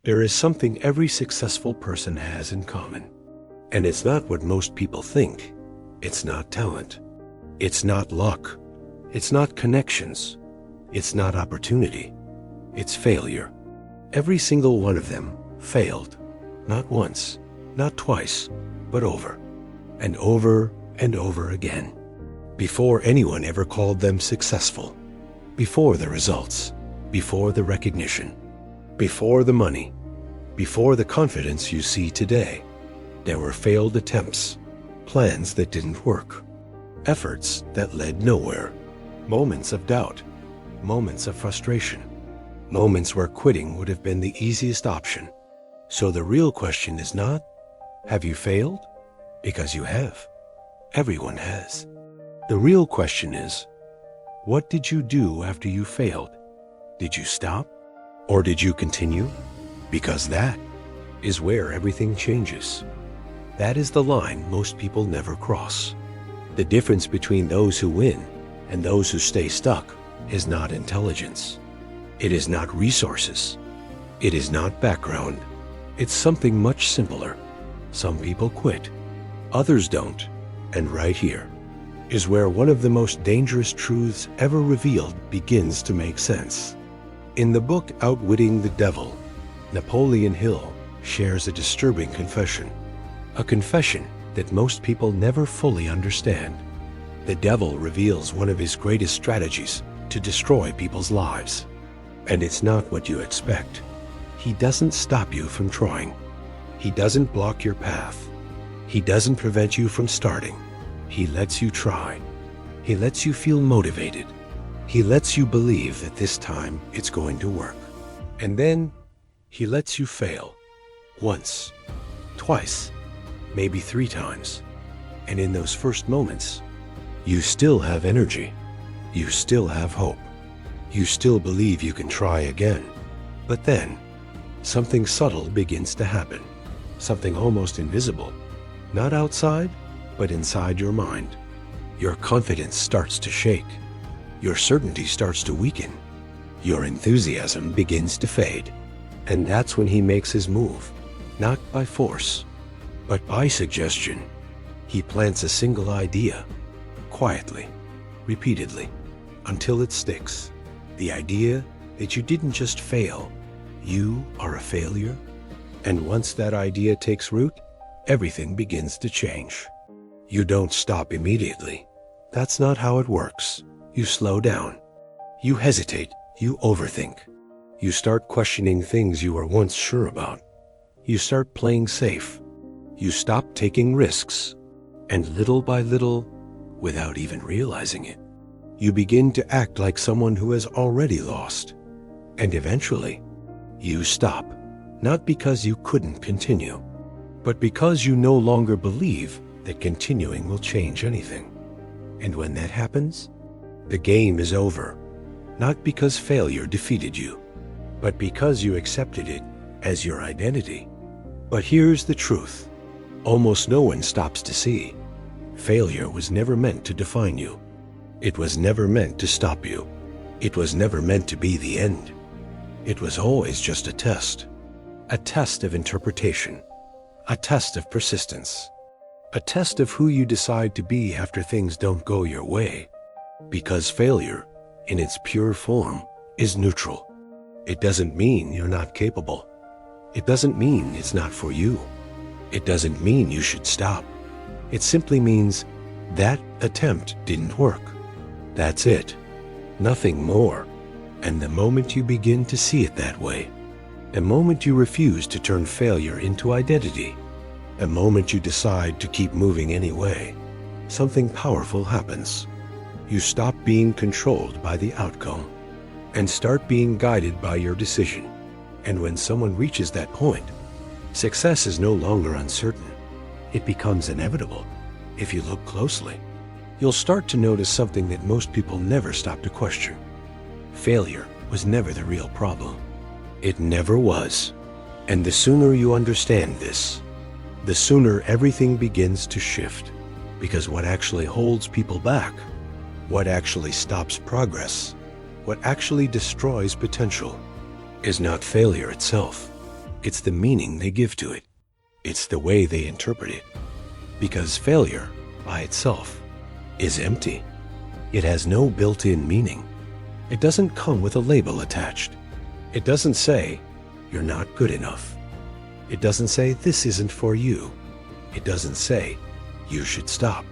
There is something every successful person has in common. And it's not what most people think. It's not talent. It's not luck. It's not connections. It's not opportunity. It's failure. Every single one of them failed. Not once, not twice, but over and over and over again. Before anyone ever called them successful. Before the results. Before the recognition. Before the money. Before the confidence you see today. There were failed attempts. Plans that didn't work. Efforts that led nowhere. Moments of doubt. Moments of frustration. Moments where quitting would have been the easiest option. So the real question is not, have you failed? Because you have. Everyone has. The real question is, what did you do after you failed? Did you stop? Or did you continue? Because that is where everything changes. That is the line most people never cross. The difference between those who win and those who stay stuck is not intelligence. It is not resources. It is not background. It's something much simpler. Some people quit. Others don't. And right here is where one of the most dangerous truths ever revealed begins to make sense. In the book Outwitting the Devil, Napoleon Hill shares a disturbing confession. A confession that most people never fully understand. The devil reveals one of his greatest strategies to destroy people's lives. And it's not what you expect. He doesn't stop you from trying. He doesn't block your path. He doesn't prevent you from starting. He lets you try. He lets you feel motivated. He lets you believe that this time it's going to work. And then he lets you fail. Once, twice, maybe 3 times. And in those first moments, you still have energy. You still have hope. You still believe you can try again. But then, something subtle begins to happen. Something almost invisible. Not outside, but inside your mind. Your confidence starts to shake. Your certainty starts to weaken. Your enthusiasm begins to fade. And that's when he makes his move. Not by force, but by suggestion. He plants a single idea, quietly, repeatedly, until it sticks. The idea that you didn't just fail, you are a failure. And once that idea takes root, everything begins to change. You don't stop immediately. That's not how it works. You slow down. You hesitate. You overthink. You start questioning things you were once sure about. You start playing safe. You stop taking risks. And little by little, without even realizing it, you begin to act like someone who has already lost. And eventually, you stop. Not because you couldn't continue, but because you no longer believe that continuing will change anything. And when that happens, the game is over. Not because failure defeated you, but because you accepted it as your identity. But here's the truth. Almost no one stops to see. Failure was never meant to define you. It was never meant to stop you. It was never meant to be the end. It was always just a test of interpretation, a test of persistence, a test of who you decide to be after things don't go your way. Because failure, in its pure form, is neutral. It doesn't mean you're not capable. It doesn't mean it's not for you. It doesn't mean you should stop. It simply means that attempt didn't work. That's it. Nothing more. And the moment you begin to see it that way, the moment you refuse to turn failure into identity, the moment you decide to keep moving anyway, something powerful happens. You stop being controlled by the outcome and start being guided by your decision. And when someone reaches that point, success is no longer uncertain. It becomes inevitable. If you look closely, you'll start to notice something that most people never stop to question. Failure was never the real problem. It never was. And the sooner you understand this, the sooner everything begins to shift. Because what actually holds people back, what actually stops progress, what actually destroys potential, is not failure itself. It's the meaning they give to it. It's the way they interpret it. Because failure, by itself, is empty. It has no built-in meaning. It doesn't come with a label attached. It doesn't say, "You're not good enough." It doesn't say, "This isn't for you." It doesn't say, "You should stop."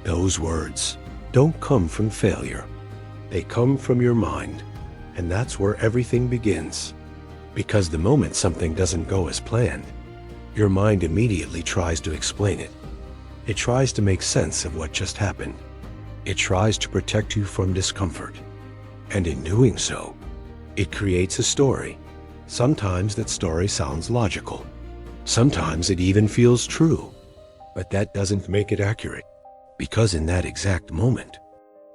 Those words don't come from failure. They come from your mind, and that's where everything begins. Because the moment something doesn't go as planned, your mind immediately tries to explain it. It tries to make sense of what just happened. It tries to protect you from discomfort. And in doing so, it creates a story. Sometimes that story sounds logical. Sometimes it even feels true. But that doesn't make it accurate. Because in that exact moment,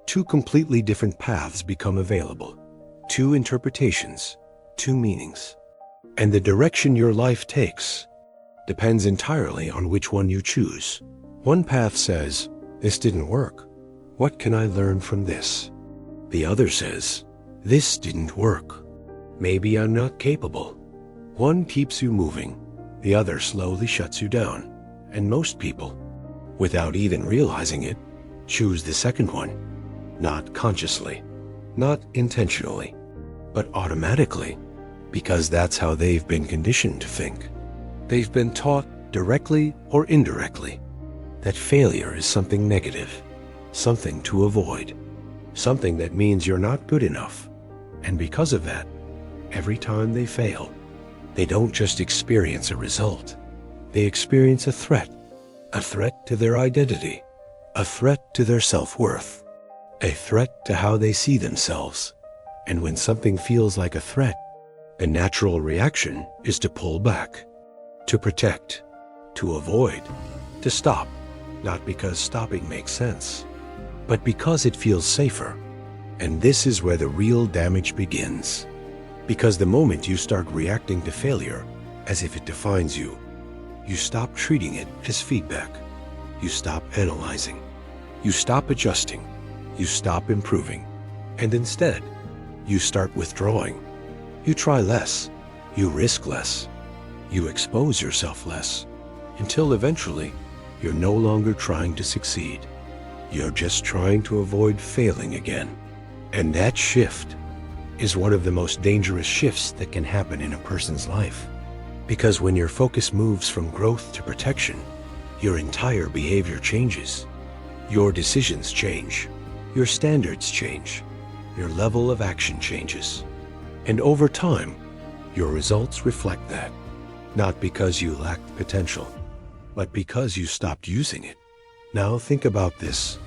two completely different paths become available. Two interpretations, two meanings. And the direction your life takes depends entirely on which one you choose. One path says, "This didn't work. What can I learn from this?" The other says, "This didn't work. Maybe I'm not capable." One keeps you moving. The other slowly shuts you down. And most people, without even realizing it, choose the second one. Not consciously, not intentionally, but automatically. Because that's how they've been conditioned to think. They've been taught, directly or indirectly, that failure is something negative, something to avoid, something that means you're not good enough. And because of that, every time they fail, they don't just experience a result. They experience a threat to their identity, a threat to their self-worth, a threat to how they see themselves. And when something feels like a threat, a natural reaction is to pull back, to protect, to avoid, to stop, not because stopping makes sense, but because it feels safer. And this is where the real damage begins. Because the moment you start reacting to failure as if it defines you, you stop treating it as feedback. You stop analyzing. You stop adjusting. You stop improving. And instead, you start withdrawing. You try less. You risk less. You expose yourself less. Until eventually, you're no longer trying to succeed. You're just trying to avoid failing again. And that shift is one of the most dangerous shifts that can happen in a person's life. Because when your focus moves from growth to protection, your entire behavior changes. Your decisions change. Your standards change. Your level of action changes. And over time, your results reflect that. Not because you lacked potential, but because you stopped using it. Now think about this.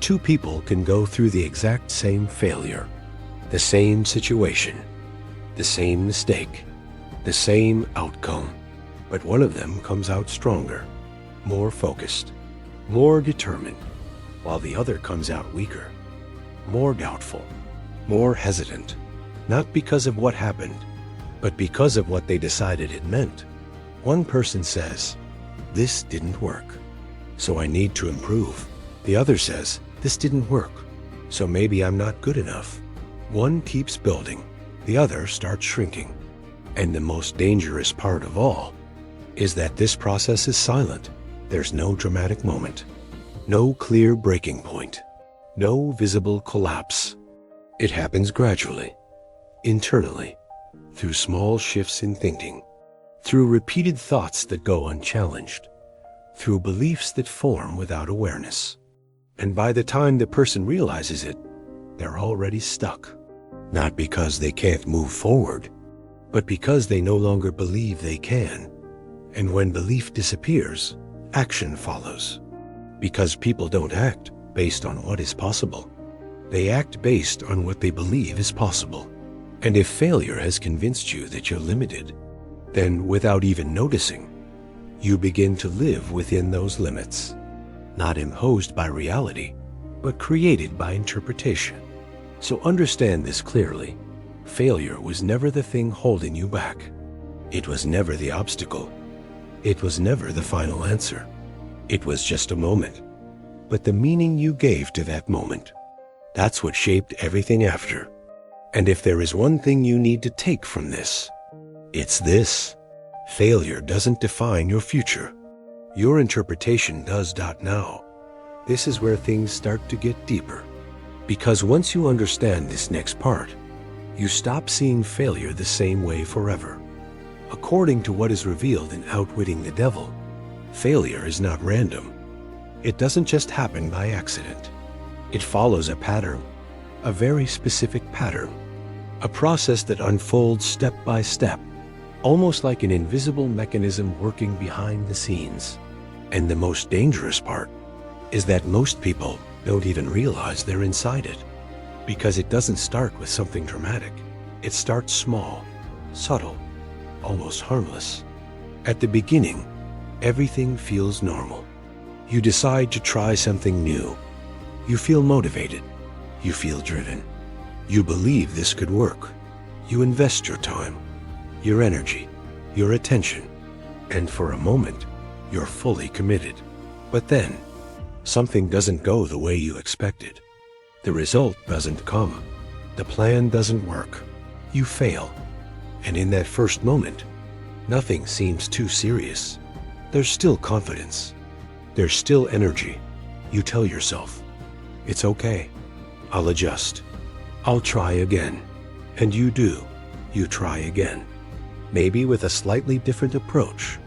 Two people can go through the exact same failure, the same situation, the same mistake, the same outcome, but one of them comes out stronger, more focused, more determined, while the other comes out weaker, more doubtful, more hesitant, not because of what happened, but because of what they decided it meant. One person says, "This didn't work, so I need to improve." The other says, "This didn't work, so maybe I'm not good enough." One keeps building, the other starts shrinking. And the most dangerous part of all is that this process is silent. There's no dramatic moment, no clear breaking point, no visible collapse. It happens gradually, internally, through small shifts in thinking, through repeated thoughts that go unchallenged, through beliefs that form without awareness. And by the time the person realizes it, they're already stuck. Not because they can't move forward, but because they no longer believe they can. And when belief disappears, action follows. Because people don't act based on what is possible. They act based on what they believe is possible. And if failure has convinced you that you're limited, then without even noticing, you begin to live within those limits. Not imposed by reality, but created by interpretation. So understand this clearly. Failure was never the thing holding you back. It was never the obstacle. It was never the final answer. It was just a moment. But the meaning you gave to that moment, that's what shaped everything after. And if there is one thing you need to take from this, it's this. Failure doesn't define your future. Your interpretation does. Now, this is where things start to get deeper. Because once you understand this next part, you stop seeing failure the same way forever. According to what is revealed in Outwitting the Devil, failure is not random. It doesn't just happen by accident. It follows a pattern, a very specific pattern, a process that unfolds step by step, almost like an invisible mechanism working behind the scenes. And the most dangerous part is that most people don't even realize they're inside it, because it doesn't start with something dramatic. It starts small, subtle, almost harmless. At the beginning, everything feels normal. You decide to try something new. You feel motivated. You feel driven. You believe this could work. You invest your time, your energy, your attention, and for a moment, you're fully committed. But then, something doesn't go the way you expected. The result doesn't come. The plan doesn't work. You fail. And in that first moment, nothing seems too serious. There's still confidence. There's still energy. You tell yourself, it's okay. I'll adjust. I'll try again. And you do. You try again. Maybe with a slightly different approach.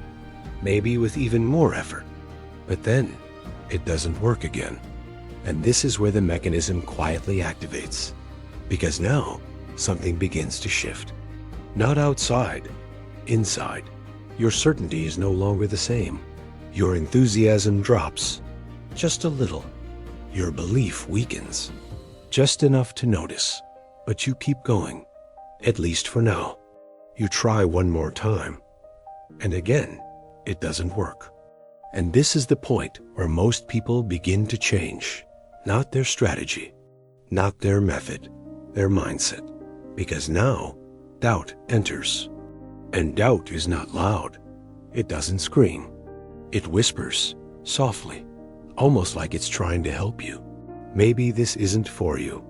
Maybe with even more effort. But then, it doesn't work again. And this is where the mechanism quietly activates. Because now, something begins to shift. Not outside, inside. Your certainty is no longer the same. Your enthusiasm drops. Just a little. Your belief weakens. Just enough to notice. But you keep going. At least for now. You try one more time. And again, it doesn't work. And this is the point where most people begin to change. Not their strategy, not their method, their mindset. Because now, doubt enters. And doubt is not loud. It doesn't scream. It whispers, softly, almost like it's trying to help you. Maybe this isn't for you.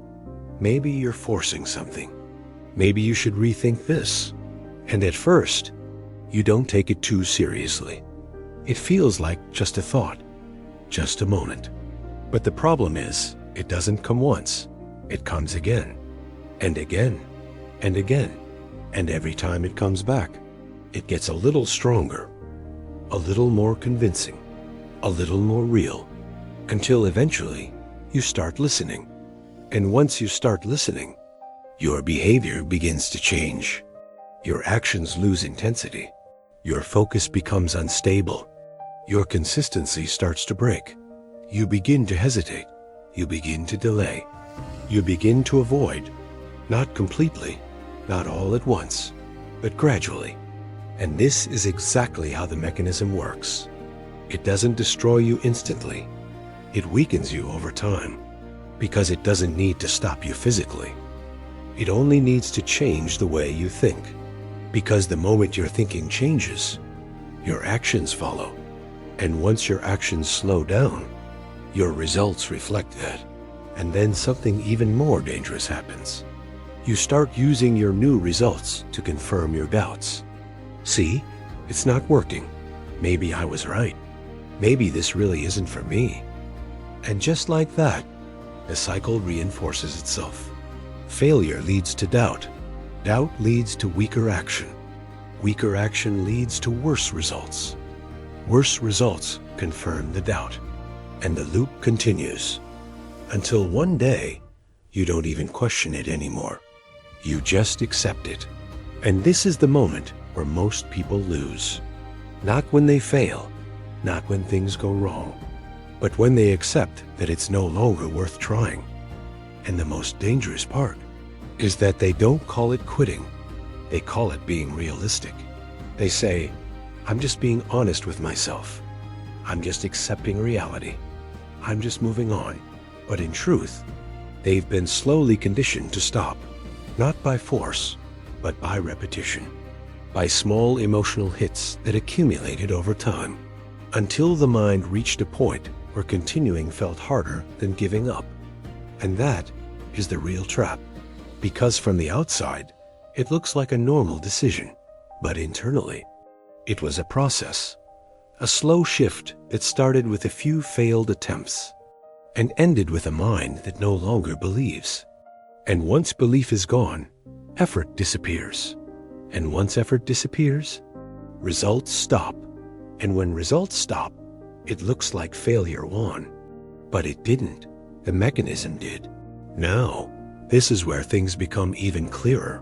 Maybe you're forcing something. Maybe you should rethink this. And at first, you don't take it too seriously. It feels like just a thought, just a moment. But the problem is, it doesn't come once. It comes again, and again, and again. And every time it comes back, it gets a little stronger, a little more convincing, a little more real, until eventually you start listening. And once you start listening, your behavior begins to change. Your actions lose intensity. Your focus becomes unstable. Your consistency starts to break. You begin to hesitate. You begin to delay. You begin to avoid. Not completely, not all at once, but gradually. And this is exactly how the mechanism works. It doesn't destroy you instantly. It weakens you over time, because it doesn't need to stop you physically. It only needs to change the way you think. Because the moment your thinking changes, your actions follow. And once your actions slow down, your results reflect that. And then something even more dangerous happens. You start using your new results to confirm your doubts. See, it's not working. Maybe I was right. Maybe this really isn't for me. And just like that, the cycle reinforces itself. Failure leads to doubt. Doubt leads to weaker action. Weaker action leads to worse results. Worse results confirm the doubt. And the loop continues. Until one day, you don't even question it anymore. You just accept it. And this is the moment where most people lose. Not when they fail, not when things go wrong, but when they accept that it's no longer worth trying. And the most dangerous part is that they don't call it quitting. They call it being realistic. They say, I'm just being honest with myself. I'm just accepting reality. I'm just moving on. But in truth, they've been slowly conditioned to stop, not by force, but by repetition, by small emotional hits that accumulated over time, until the mind reached a point where continuing felt harder than giving up. And that is the real trap, because from the outside, it looks like a normal decision, but internally, It was a process, a slow shift that started with a few failed attempts and ended with a mind that no longer believes. And once belief is gone, effort disappears. And once effort disappears, results stop. And when results stop, it looks like failure won. But it didn't. The mechanism did. Now, this is where things become even clearer.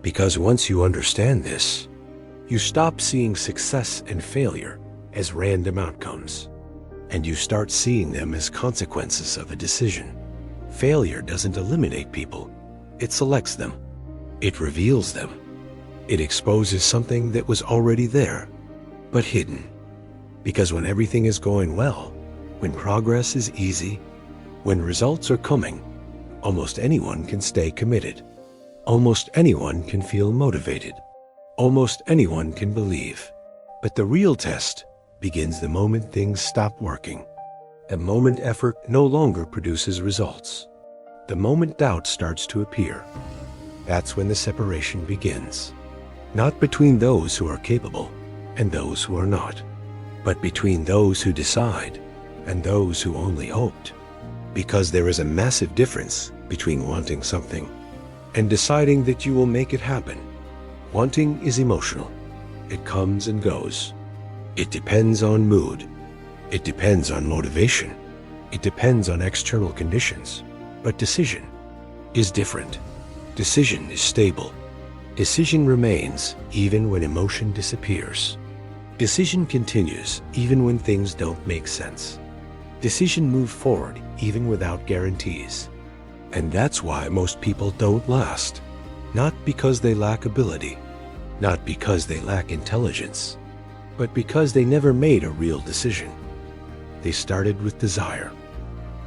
Because once you understand this, you stop seeing success and failure as random outcomes, and you start seeing them as consequences of a decision. Failure doesn't eliminate people. It selects them. It reveals them. It exposes something that was already there, but hidden. Because when everything is going well, when progress is easy, when results are coming, almost anyone can stay committed. Almost anyone can feel motivated. Almost anyone can believe. But the real test begins the moment things stop working. The moment effort no longer produces results. The moment doubt starts to appear. That's when the separation begins. Not between those who are capable and those who are not, but between those who decide and those who only hoped. Because there is a massive difference between wanting something and deciding that you will make it happen. Wanting is emotional. It comes and goes. It depends on mood. It depends on motivation. It depends on external conditions. But decision is different. Decision is stable. Decision remains even when emotion disappears. Decision continues even when things don't make sense. Decision moves forward even without guarantees. And that's why most people don't last. Not because they lack ability, not because they lack intelligence, but because they never made a real decision. They started with desire.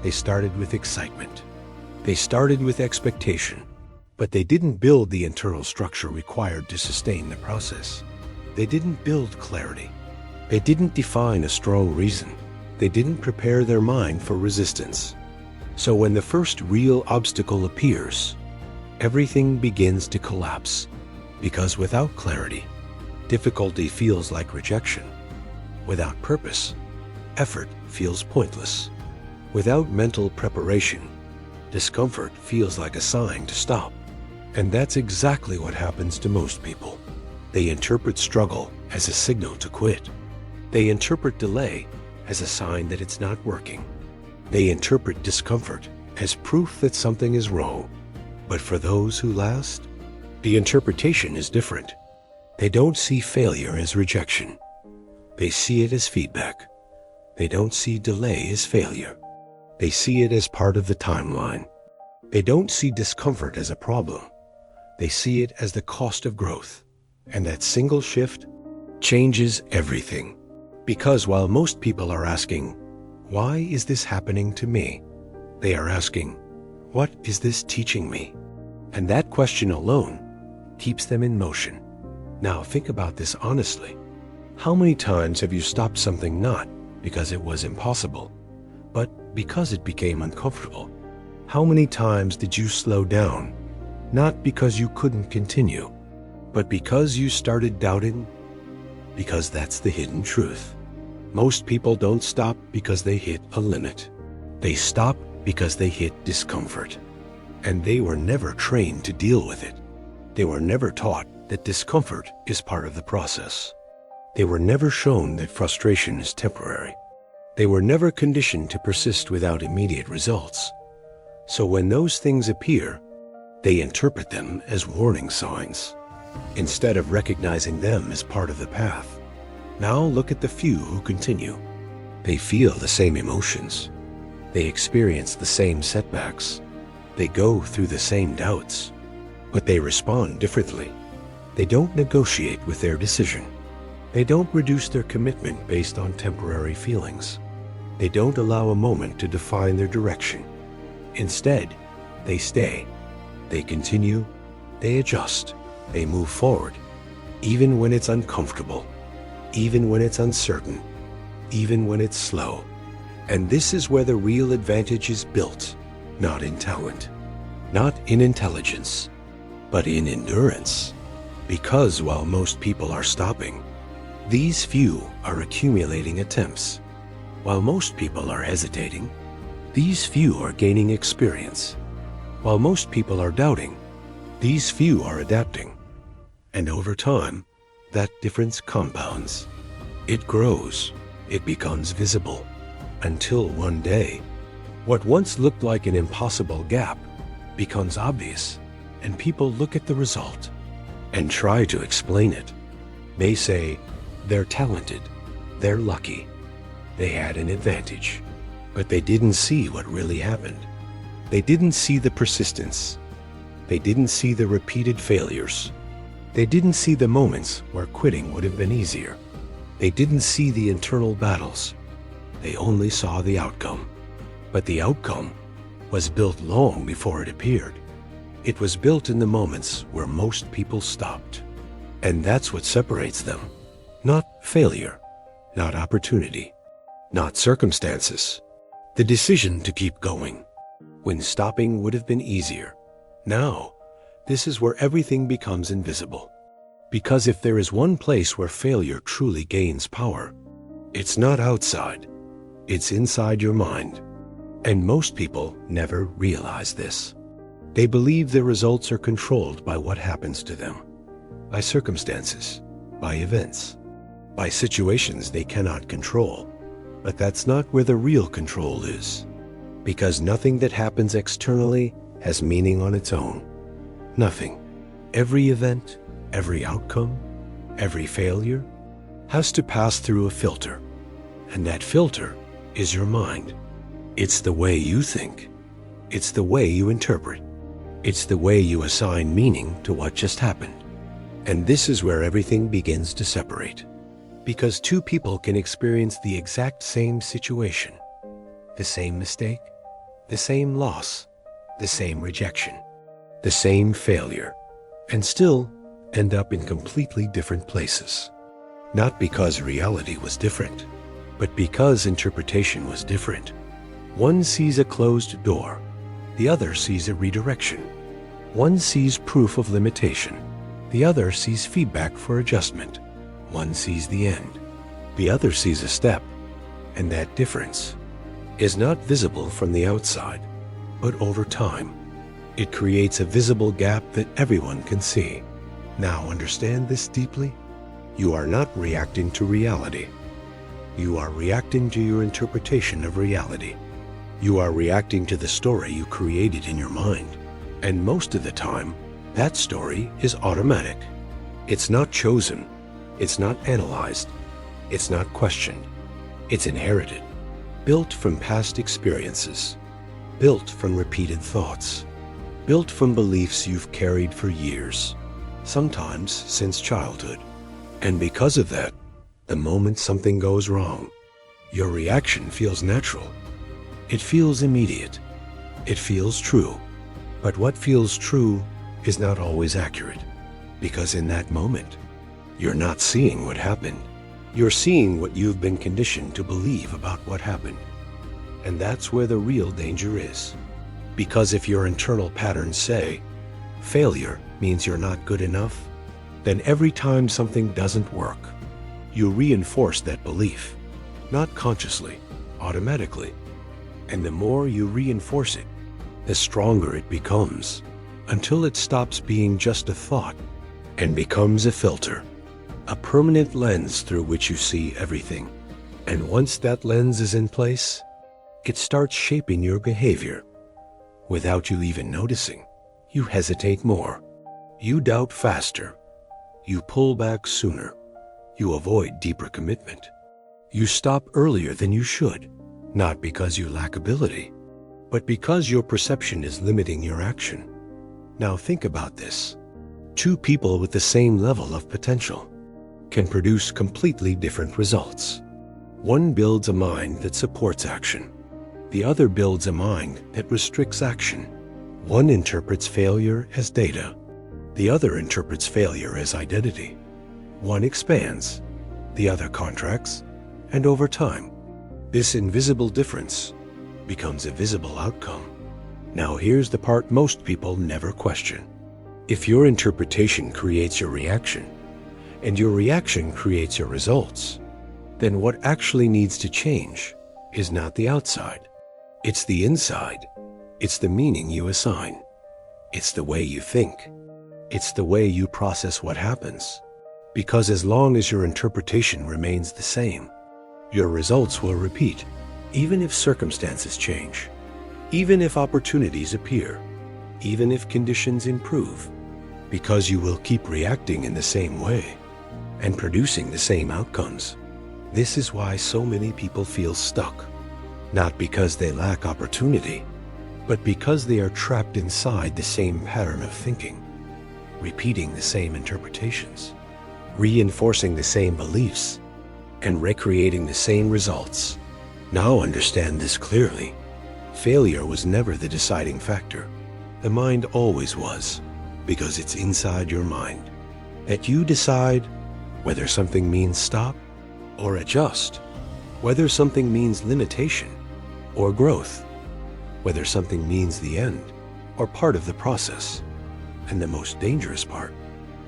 They started with excitement. They started with expectation, but they didn't build the internal structure required to sustain the process. They didn't build clarity. They didn't define a strong reason. They didn't prepare their mind for resistance. So when the first real obstacle appears, everything begins to collapse. Because without clarity, difficulty feels like rejection. Without purpose, effort feels pointless. Without mental preparation, discomfort feels like a sign to stop. And that's exactly what happens to most people. They interpret struggle as a signal to quit. They interpret delay as a sign that it's not working. They interpret discomfort as proof that something is wrong. But for those who last, the interpretation is different. They don't see failure as rejection. They see it as feedback. They don't see delay as failure. They see it as part of the timeline. They don't see discomfort as a problem. They see it as the cost of growth. And that single shift changes everything. Because while most people are asking, "Why is this happening to me?" they are asking, "What is this teaching me?" And that question alone keeps them in motion. Now think about this honestly. How many times have you stopped something not because it was impossible, but because it became uncomfortable? How many times did you slow down, not because you couldn't continue, but because you started doubting? Because that's the hidden truth. Most people don't stop because they hit a limit. They stop because they hit discomfort. And they were never trained to deal with it. They were never taught that discomfort is part of the process. They were never shown that frustration is temporary. They were never conditioned to persist without immediate results. So when those things appear, they interpret them as warning signs, instead of recognizing them as part of the path. Now look at the few who continue. They feel the same emotions. They experience the same setbacks. They go through the same doubts, but they respond differently. They don't negotiate with their decision. They don't reduce their commitment based on temporary feelings. They don't allow a moment to define their direction. Instead, they stay. They continue. They adjust. They move forward, even when it's uncomfortable, even when it's uncertain, even when it's slow. And this is where the real advantage is built, not in talent, not in intelligence, but in endurance. Because while most people are stopping, These few are accumulating attempts. While most people are hesitating, these few are gaining experience. While most people are doubting, these few are adapting. And over time, that difference compounds. It grows. It becomes visible. Until one day, what once looked like an impossible gap becomes obvious, and people look at the result and try to explain it. They say they're talented, they're lucky, they had an advantage, but they didn't see what really happened. They didn't see the persistence. They didn't see the repeated failures. They didn't see the moments where quitting would have been easier. They didn't see the internal battles. They only saw the outcome. But the outcome was built long before it appeared. It was built in the moments where most people stopped. And that's what separates them. Not failure, not opportunity, not circumstances. The decision to keep going, when stopping would have been easier. Now, this is where everything becomes invisible. Because if there is one place where failure truly gains power, it's not outside, it's inside your mind. And most people never realize this. They believe their results are controlled by what happens to them, by circumstances, by events, by situations they cannot control. But that's not where the real control is. Because nothing that happens externally has meaning on its own. Nothing. Every event, every outcome, every failure has to pass through a filter. And that filter is your mind. It's the way you think. It's the way you interpret. It's the way you assign meaning to what just happened. And this is where everything begins to separate. Because two people can experience the exact same situation, the same mistake, the same loss, the same rejection, the same failure, and still end up in completely different places. Not because reality was different, but because interpretation was different. One sees a closed door, the other sees a redirection. One sees proof of limitation, the other sees feedback for adjustment. One sees the end, the other sees a step, and that difference is not visible from the outside, but over time, it creates a visible gap that everyone can see. Now understand this deeply. You are not reacting to reality. You are reacting to your interpretation of reality. You are reacting to the story you created in your mind. And most of the time, that story is automatic. It's not chosen. It's not analyzed. It's not questioned. It's inherited, built from past experiences, built from repeated thoughts, built from beliefs you've carried for years, sometimes since childhood. And because of that, the moment something goes wrong, your reaction feels natural. It feels immediate. It feels true. But what feels true is not always accurate, because in that moment, you're not seeing what happened. You're seeing what you've been conditioned to believe about what happened. And that's where the real danger is. Because if your internal patterns say, failure means you're not good enough, then every time something doesn't work, you reinforce that belief, not consciously, automatically. And the more you reinforce it, the stronger it becomes, until it stops being just a thought and becomes a filter, a permanent lens through which you see everything. And once that lens is in place, it starts shaping your behavior. Without you even noticing, you hesitate more. You doubt faster. You pull back sooner. You avoid deeper commitment. You stop earlier than you should, not because you lack ability, but because your perception is limiting your action. Now think about this. Two people with the same level of potential can produce completely different results. One builds a mind that supports action. The other builds a mind that restricts action. One interprets failure as data. The other interprets failure as identity. One expands, the other contracts, and over time, this invisible difference becomes a visible outcome. Now here's the part most people never question. If your interpretation creates your reaction, and your reaction creates your results, then what actually needs to change is not the outside. It's the inside. It's the meaning you assign. It's the way you think. It's the way you process what happens. Because as long as your interpretation remains the same, your results will repeat, even if circumstances change, even if opportunities appear, even if conditions improve, because you will keep reacting in the same way and producing the same outcomes. This is why so many people feel stuck, not because they lack opportunity, but because they are trapped inside the same pattern of thinking, repeating the same interpretations, reinforcing the same beliefs, and recreating the same results. Now understand this clearly. Failure was never the deciding factor. The mind always was, because it's inside your mind. That you decide whether something means stop or adjust, whether something means limitation or growth, whether something means the end or part of the process. And the most dangerous part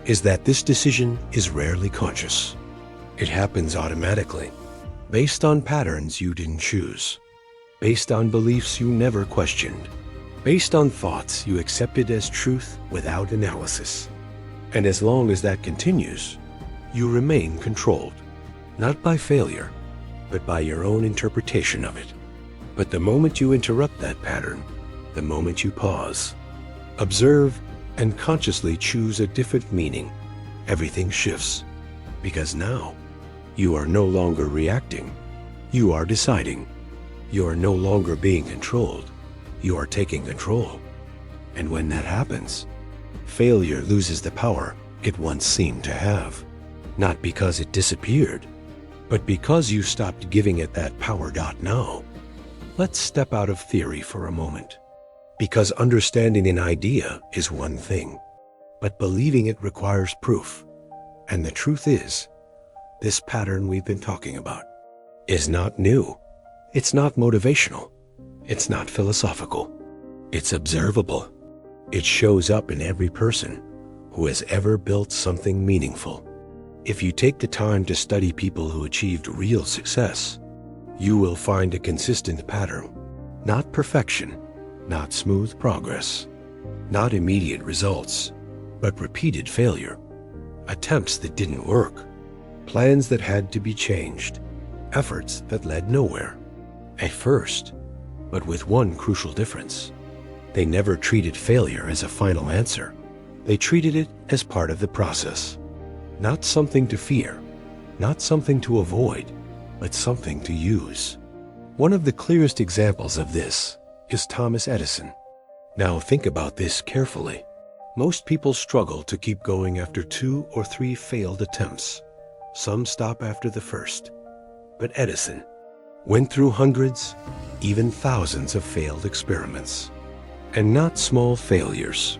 is that this decision is rarely conscious. It happens automatically, based on patterns you didn't choose, based on beliefs you never questioned, based on thoughts you accepted as truth without analysis. And as long as that continues, you remain controlled, not by failure, but by your own interpretation of it. But the moment you interrupt that pattern, the moment you pause, observe, and consciously choose a different meaning, everything shifts. Because now, you are no longer reacting. You are deciding. You are no longer being controlled. You are taking control. And when that happens, failure loses the power it once seemed to have. Not because it disappeared, but because you stopped giving it that power. Now, let's step out of theory for a moment. Because understanding an idea is one thing, but believing it requires proof. And the truth is, this pattern we've been talking about is not new. It's not motivational. It's not philosophical. It's observable. It shows up in every person who has ever built something meaningful. If you take the time to study people who achieved real success, you will find a consistent pattern. Not perfection, not smooth progress, not immediate results, but repeated failure. Attempts that didn't work, plans that had to be changed, efforts that led nowhere. At first, but with one crucial difference. They never treated failure as a final answer. They treated it as part of the process. Not something to fear, not something to avoid, but something to use. One of the clearest examples of this is Thomas Edison. Now think about this carefully. Most people struggle to keep going after 2 or 3 failed attempts. Some stop after the first. But Edison went through hundreds, even thousands of failed experiments. And not small failures.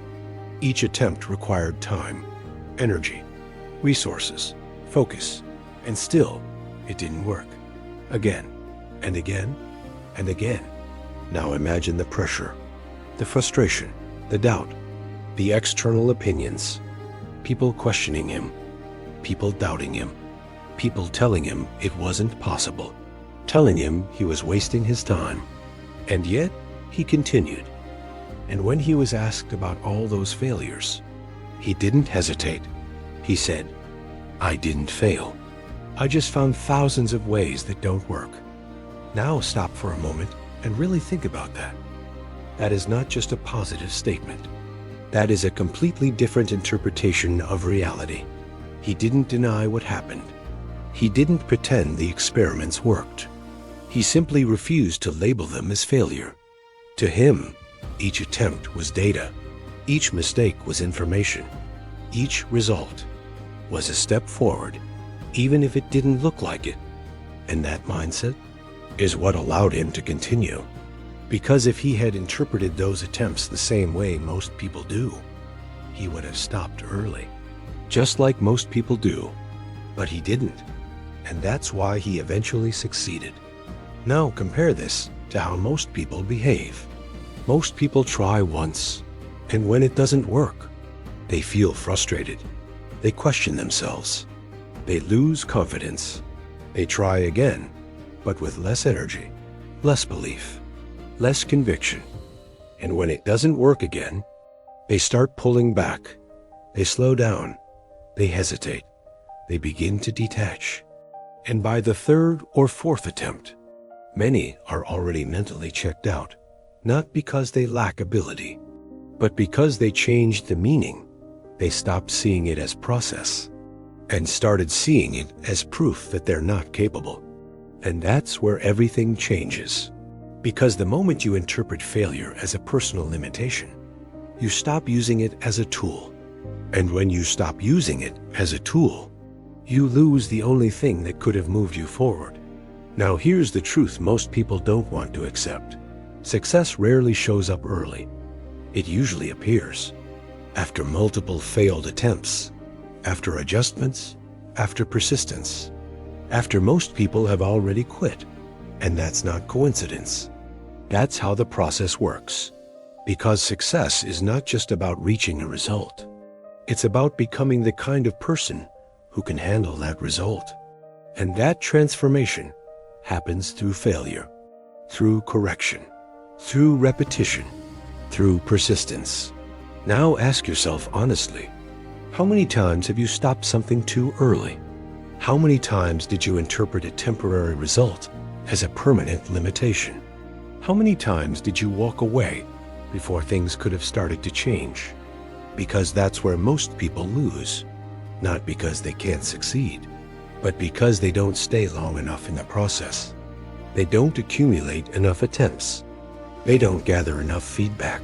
Each attempt required time, energy, resources, focus, and still it didn't work. Again, and again, and again. Now imagine the pressure, the frustration, the doubt, the external opinions, people questioning him, people doubting him, people telling him it wasn't possible, telling him he was wasting his time. And yet, he continued. And when he was asked about all those failures, he didn't hesitate. He said, "I didn't fail. I just found thousands of ways that don't work." Now stop for a moment and really think about that. That is not just a positive statement. That is a completely different interpretation of reality. He didn't deny what happened. He didn't pretend the experiments worked. He simply refused to label them as failure. To him, each attempt was data. Each mistake was information. Each result was a step forward, even if it didn't look like it. And that mindset is what allowed him to continue. Because if he had interpreted those attempts the same way most people do, he would have stopped early. Just like most people do. But he didn't. And that's why he eventually succeeded. Now compare this to how most people behave. Most people try once, and when it doesn't work, they feel frustrated. They question themselves. They lose confidence. They try again, but with less energy, less belief, less conviction. And when it doesn't work again, they start pulling back. They slow down. They hesitate. They begin to detach. And by the third or fourth attempt, many are already mentally checked out, not because they lack ability, but because they changed the meaning. They stopped seeing it as process and started seeing it as proof that they're not capable. And that's where everything changes. Because the moment you interpret failure as a personal limitation, you stop using it as a tool. And when you stop using it as a tool, you lose the only thing that could have moved you forward. Now here's the truth most people don't want to accept. Success rarely shows up early. It usually appears after multiple failed attempts, after adjustments, after persistence, after most people have already quit. And that's not coincidence. That's how the process works. Because success is not just about reaching a result. It's about becoming the kind of person who can handle that result. And that transformation happens through failure, through correction, through repetition, through persistence. Now ask yourself honestly, how many times have you stopped something too early? How many times did you interpret a temporary result as a permanent limitation? How many times did you walk away before things could have started to change? Because that's where most people lose. Not because they can't succeed, but because they don't stay long enough in the process. They don't accumulate enough attempts. They don't gather enough feedback.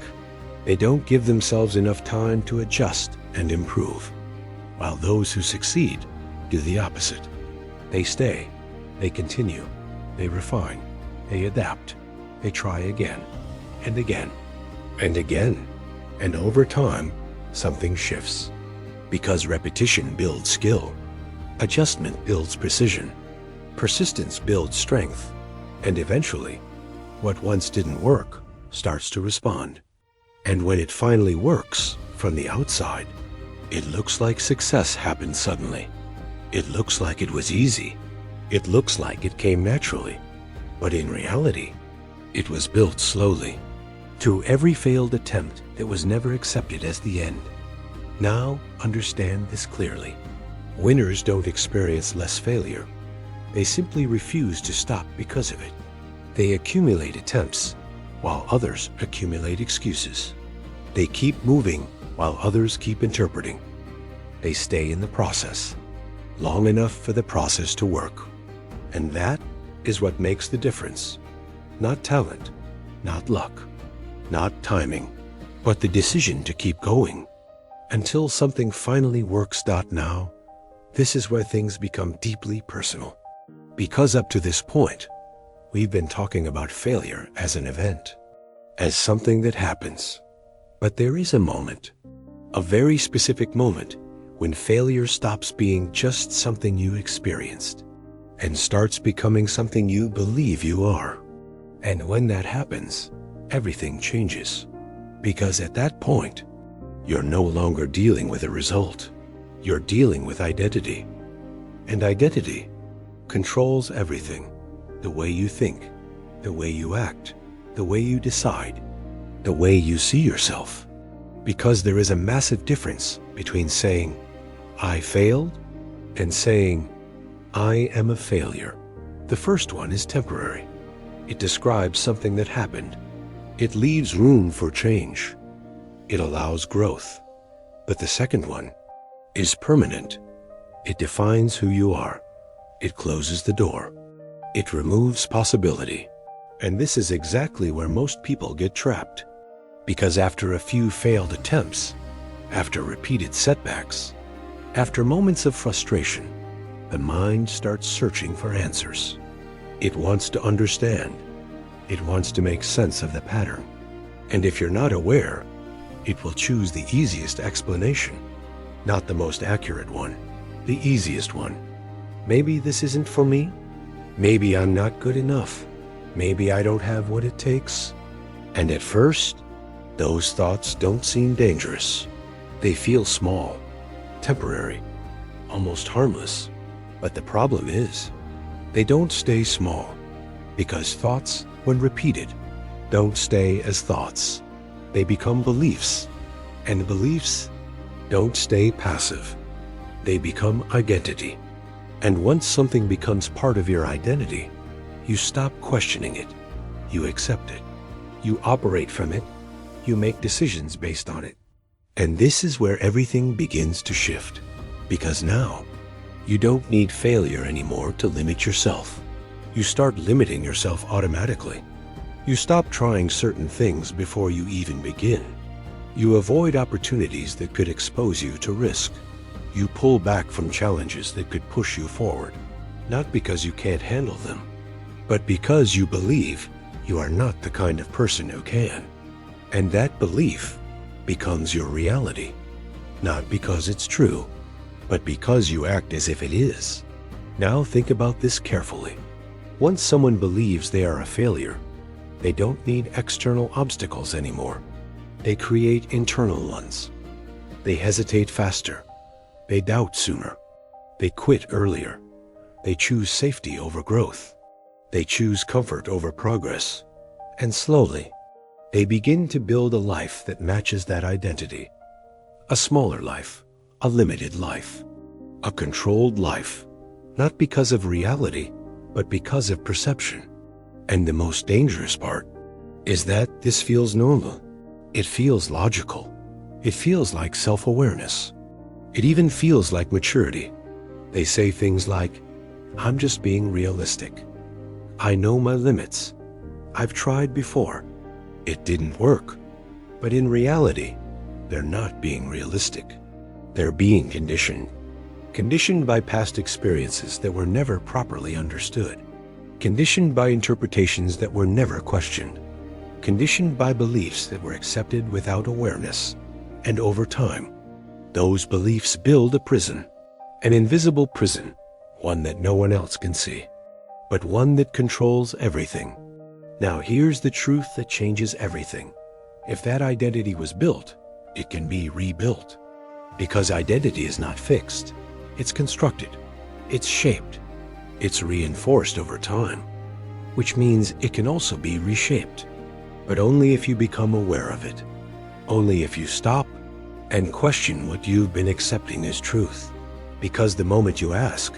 They don't give themselves enough time to adjust and improve. While those who succeed do the opposite. They stay, they continue, they refine, they adapt, they try again, and again, and again. And over time, something shifts. Because repetition builds skill, adjustment builds precision, persistence builds strength, and eventually, what once didn't work starts to respond. And when it finally works from the outside, it looks like success happened suddenly. It looks like it was easy. It looks like it came naturally. But in reality, it was built slowly, through every failed attempt that was never accepted as the end. Now, understand this clearly. Winners don't experience less failure. They simply refuse to stop because of it. They accumulate attempts, while others accumulate excuses. They keep moving, while others keep interpreting. They stay in the process, long enough for the process to work. And that is what makes the difference. Not talent, not luck, not timing, but the decision to keep going until something finally works. Now, this is where things become deeply personal. Because up to this point, we've been talking about failure as an event, as something that happens. But there is a moment, a very specific moment, when failure stops being just something you experienced and starts becoming something you believe you are. And when that happens, everything changes. Because at that point, you're no longer dealing with a result. You're dealing with identity. And identity controls everything. The way you think, the way you act, the way you decide, the way you see yourself. Because there is a massive difference between saying, I failed, and saying, I am a failure. The first one is temporary. It describes something that happened. It leaves room for change. It allows growth. But the second one is permanent. It defines who you are. It closes the door. It removes possibility. And this is exactly where most people get trapped. Because after a few failed attempts, after repeated setbacks, after moments of frustration, the mind starts searching for answers. It wants to understand. It wants to make sense of the pattern. And if you're not aware, it will choose the easiest explanation, not the most accurate one, the easiest one. Maybe this isn't for me. Maybe I'm not good enough. Maybe I don't have what it takes. And at first, those thoughts don't seem dangerous. They feel small, temporary, almost harmless. But the problem is, they don't stay small, because thoughts, when repeated, don't stay as thoughts. They become beliefs, and beliefs don't stay passive. They become identity. And once something becomes part of your identity, you stop questioning it. You accept it. You operate from it. You make decisions based on it. And this is where everything begins to shift. Because now, you don't need failure anymore to limit yourself. You start limiting yourself automatically. You stop trying certain things before you even begin. You avoid opportunities that could expose you to risk. You pull back from challenges that could push you forward, not because you can't handle them, but because you believe you are not the kind of person who can. And that belief becomes your reality, not because it's true, but because you act as if it is. Now think about this carefully. Once someone believes they are a failure, they don't need external obstacles anymore. They create internal ones. They hesitate faster. They doubt sooner. They quit earlier. They choose safety over growth. They choose comfort over progress. And slowly, they begin to build a life that matches that identity. A smaller life, a limited life, a controlled life, not because of reality, but because of perception. And the most dangerous part is that this feels normal. It feels logical. It feels like self-awareness. It even feels like maturity. They say things like, "I'm just being realistic. I know my limits. I've tried before. It didn't work." But in reality, they're not being realistic. They're being conditioned. Conditioned by past experiences that were never properly understood. Conditioned by interpretations that were never questioned. Conditioned by beliefs that were accepted without awareness. And over time, those beliefs build a prison. An invisible prison, one that no one else can see, but one that controls everything. Now here's the truth that changes everything. If that identity was built, it can be rebuilt. Because identity is not fixed. It's constructed. It's shaped. It's reinforced over time, which means it can also be reshaped. But only if you become aware of it. Only if you stop and question what you've been accepting as truth. Because the moment you ask,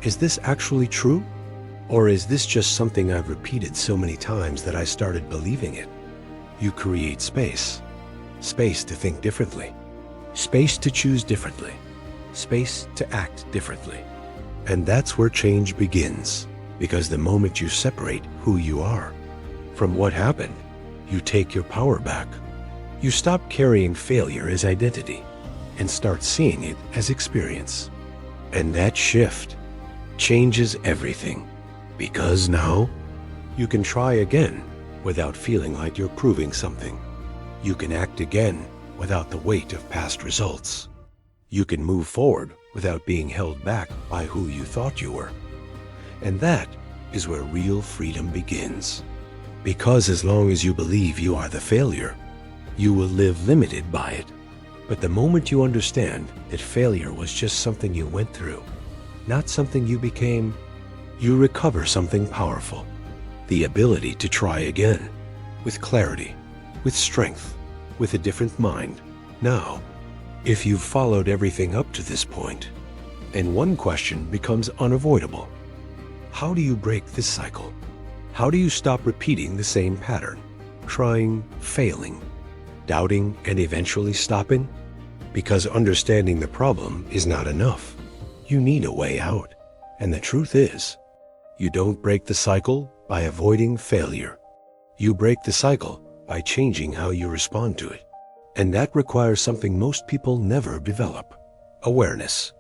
is this actually true? Or is this just something I've repeated so many times that I started believing it? You create space. Space to think differently. Space to choose differently. Space to act differently. And that's where change begins. Because the moment you separate who you are from what happened, you take your power back. You stop carrying failure as identity and start seeing it as experience. And that shift changes everything. Because now, you can try again without feeling like you're proving something. You can act again without the weight of past results. You can move forward without being held back by who you thought you were. And that is where real freedom begins. Because as long as you believe you are the failure, you will live limited by it. But the moment you understand that failure was just something you went through, not something you became, you recover something powerful. The ability to try again, with clarity, with strength, with a different mind. Now, if you've followed everything up to this point, then one question becomes unavoidable. How do you break this cycle? How do you stop repeating the same pattern? Trying, failing, doubting, and eventually stopping? Because understanding the problem is not enough. You need a way out. And the truth is, you don't break the cycle by avoiding failure. You break the cycle by changing how you respond to it. And that requires something most people never develop: awareness.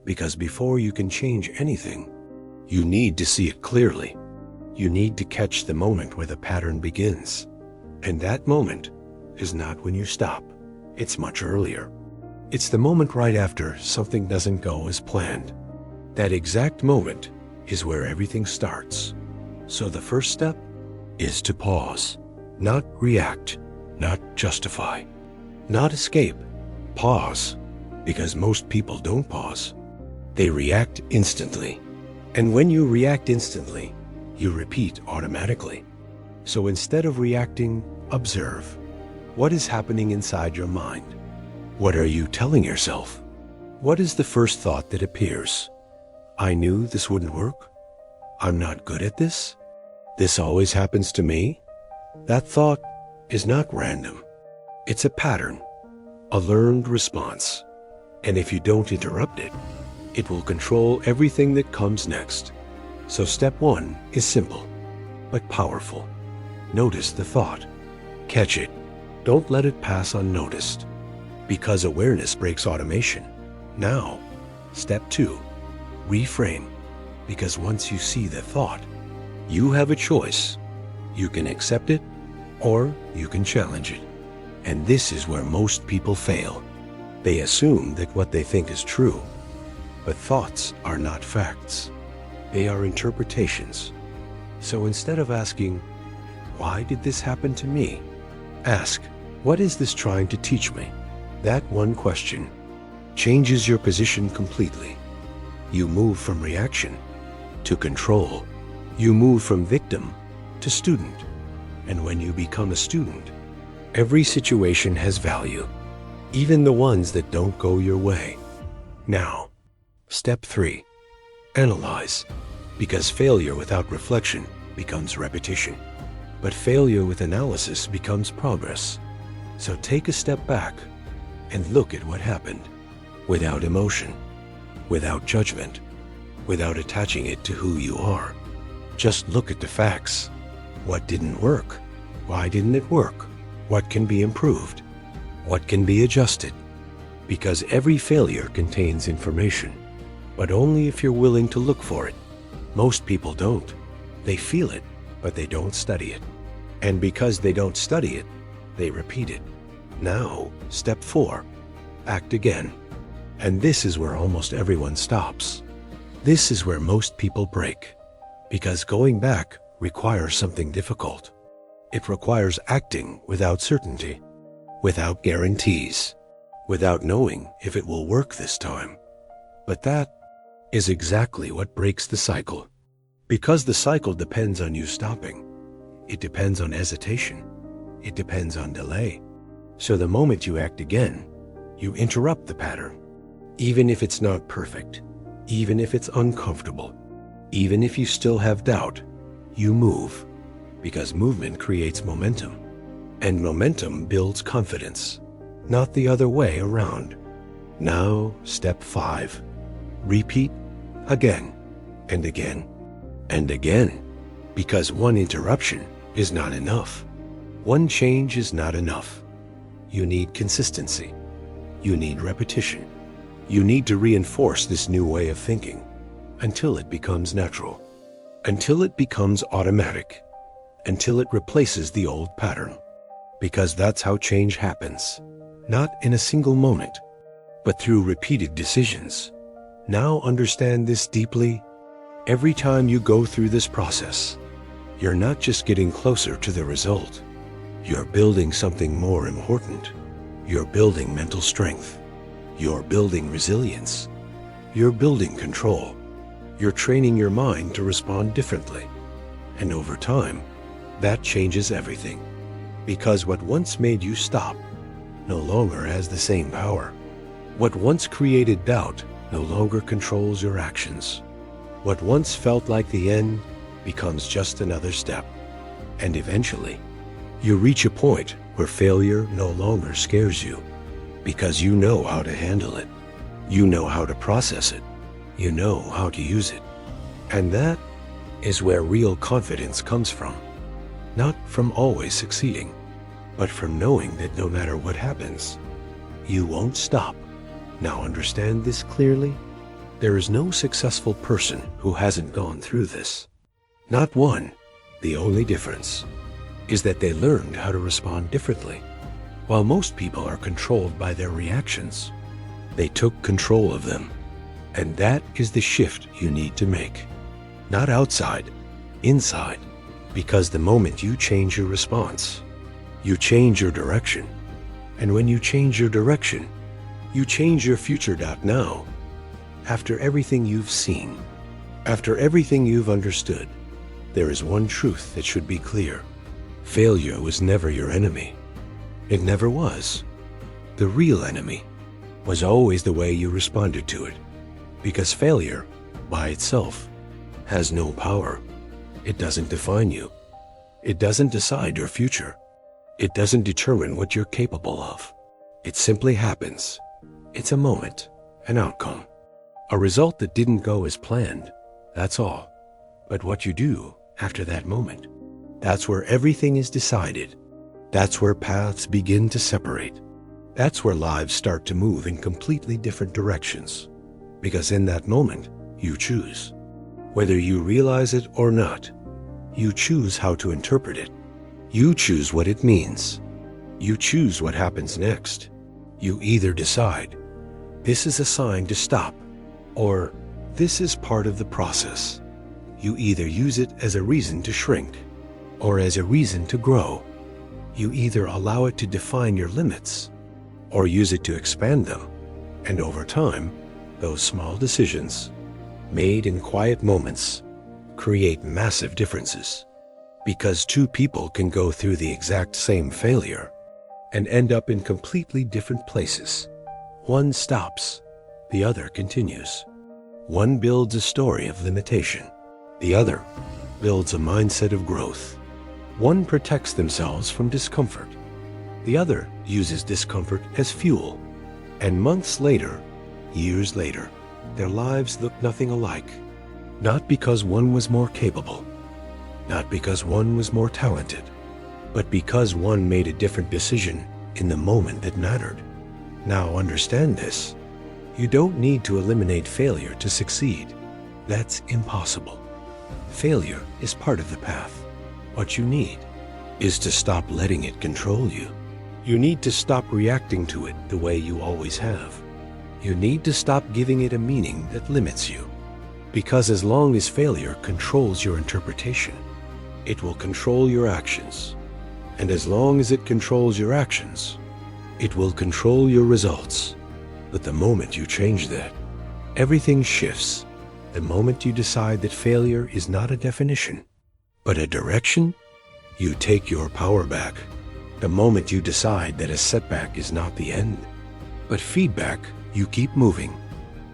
Because before you can change anything, you need to see it clearly. You need to catch the moment where the pattern begins. And that moment is not when you stop. It's much earlier. It's the moment right after something doesn't go as planned. That exact moment is where everything starts. So the first step is to pause. Not react, not justify, not escape. Pause, because most people don't pause. They react instantly. And when you react instantly, you repeat automatically. So instead of reacting, observe. What is happening inside your mind? What are you telling yourself? What is the first thought that appears? I knew this wouldn't work. I'm not good at this. This always happens to me. That thought is not random. It's a pattern, a learned response. And if you don't interrupt it, it will control everything that comes next. So step one is simple, but powerful. Notice the thought. Catch it. Don't let it pass unnoticed, because awareness breaks automation. Now, step two, reframe, because once you see the thought, you have a choice. You can accept it, or you can challenge it. And this is where most people fail. They assume that what they think is true, but thoughts are not facts. They are interpretations. So instead of asking, why did this happen to me? Ask, what is this trying to teach me? That one question changes your position completely. You move from reaction to control. You move from victim to student. And when you become a student, every situation has value, even the ones that don't go your way. Now, step three, analyze, because failure without reflection becomes repetition. But failure with analysis becomes progress. So take a step back and look at what happened, without emotion, without judgment, without attaching it to who you are. Just look at the facts. What didn't work? Why didn't it work? What can be improved? What can be adjusted? Because every failure contains information, but only if you're willing to look for it. Most people don't. They feel it, but they don't study it. And because they don't study it, they repeat it. Now, step four, act again. And this is where almost everyone stops. This is where most people break, because going back requires something difficult. It requires acting without certainty, without guarantees, without knowing if it will work this time. But that is exactly what breaks the cycle. Because the cycle depends on you stopping. It depends on hesitation. It depends on delay. So the moment you act again, you interrupt the pattern. Even if it's not perfect, even if it's uncomfortable, even if you still have doubt, you move. Because movement creates momentum. And momentum builds confidence, not the other way around. Now, step five, repeat again and again and again. Because one interruption is not enough. One change is not enough. You need consistency. You need repetition. You need to reinforce this new way of thinking until it becomes natural, until it becomes automatic, until it replaces the old pattern. Because that's how change happens, not in a single moment, but through repeated decisions. Now understand this deeply. Every time you go through this process, you're not just getting closer to the result. You're building something more important. You're building mental strength. You're building resilience. You're building control. You're training your mind to respond differently. And over time, that changes everything. Because what once made you stop no longer has the same power. What once created doubt no longer controls your actions. What once felt like the end becomes just another step. And eventually, you reach a point where failure no longer scares you, because you know how to handle it. You know how to process it. You know how to use it. And that is where real confidence comes from. Not from always succeeding, but from knowing that no matter what happens, you won't stop. Now understand this clearly. There is no successful person who hasn't gone through this. Not one. The only difference is that they learned how to respond differently. While most people are controlled by their reactions, they took control of them. And that is the shift you need to make. Not outside, inside. Because the moment you change your response, you change your direction. And when you change your direction, you change your future. Now, after everything you've seen, after everything you've understood, there is one truth that should be clear. Failure was never your enemy. It never was. The real enemy was always the way you responded to it. Because failure, by itself, has no power. It doesn't define you. It doesn't decide your future. It doesn't determine what you're capable of. It simply happens. It's a moment, an outcome, a result that didn't go as planned. That's all. But what you do after that moment, that's where everything is decided. That's where paths begin to separate. That's where lives start to move in completely different directions. Because in that moment, you choose. Whether you realize it or not, you choose how to interpret it. You choose what it means. You choose what happens next. You either decide, this is a sign to stop, or this is part of the process. You either use it as a reason to shrink, or as a reason to grow. You either allow it to define your limits, or use it to expand them. And over time, those small decisions, made in quiet moments, create massive differences. Because two people can go through the exact same failure and end up in completely different places. One stops, the other continues. One builds a story of limitation. The other builds a mindset of growth. One protects themselves from discomfort. The other uses discomfort as fuel. And months later, years later, their lives look nothing alike. Not because one was more capable, not because one was more talented, but because one made a different decision in the moment that mattered. Now understand this. You don't need to eliminate failure to succeed. That's impossible. Failure is part of the path. What you need is to stop letting it control you. You need to stop reacting to it the way you always have. You need to stop giving it a meaning that limits you. Because as long as failure controls your interpretation, it will control your actions. And as long as it controls your actions, it will control your results. But the moment you change that, everything shifts. The moment you decide that failure is not a definition, but a direction, you take your power back. The moment you decide that a setback is not the end, but feedback, you keep moving.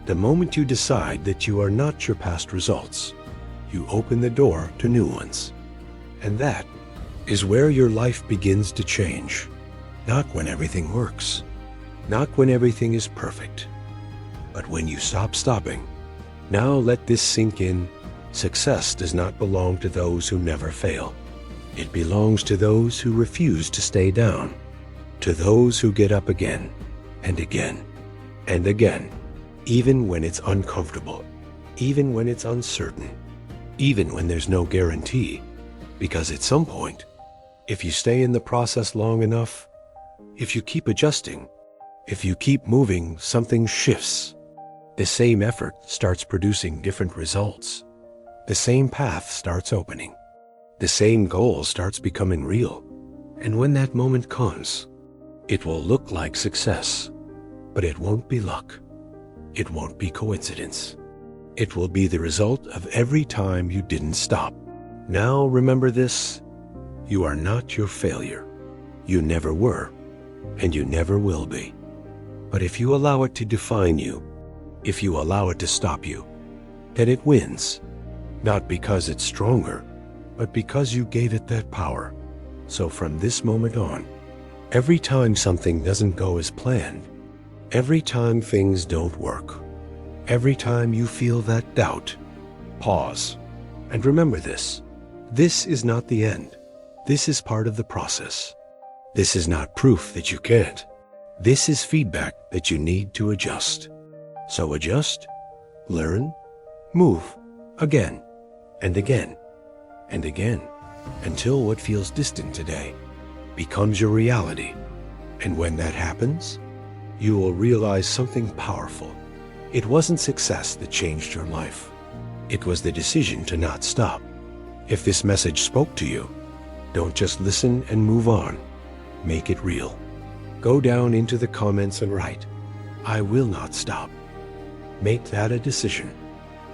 The moment you decide that you are not your past results, you open the door to new ones. And that is where your life begins to change. Not when everything works, not when everything is perfect, but when you stop stopping. Now let this sink in. Success does not belong to those who never fail. It belongs to those who refuse to stay down, to those who get up again and again and again, even when it's uncomfortable, even when it's uncertain, even when there's no guarantee. Because at some point, if you stay in the process long enough, if you keep adjusting, if you keep moving, something shifts. The same effort starts producing different results. The same path starts opening. The same goal starts becoming real. And when that moment comes, it will look like success, but it won't be luck. It won't be coincidence. It will be the result of every time you didn't stop. Now remember this, you are not your failure. You never were, and you never will be. But if you allow it to define you, if you allow it to stop you, then it wins. Not because it's stronger, but because you gave it that power. So from this moment on, every time something doesn't go as planned, every time things don't work, every time you feel that doubt, pause and remember this. This is not the end. This is part of the process. This is not proof that you can't. This is feedback that you need to adjust. So adjust, learn, move again and again and again until what feels distant today becomes your reality. And when that happens, you will realize something powerful. It wasn't success that changed your life. It was the decision to not stop. If this message spoke to you, don't just listen and move on. Make it real. Go down into the comments and write, I will not stop. Make that a decision,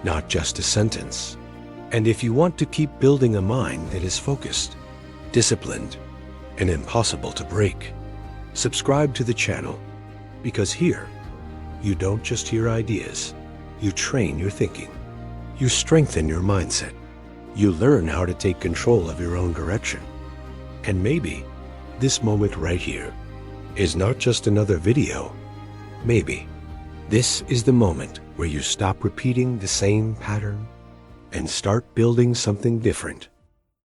not just a sentence. And if you want to keep building a mind that is focused, disciplined, and impossible to break, subscribe to the channel, because here, you don't just hear ideas, you train your thinking. You strengthen your mindset. You learn how to take control of your own direction. And maybe this moment right here is not just another video. Maybe this is the moment where you stop repeating the same pattern and start building something different.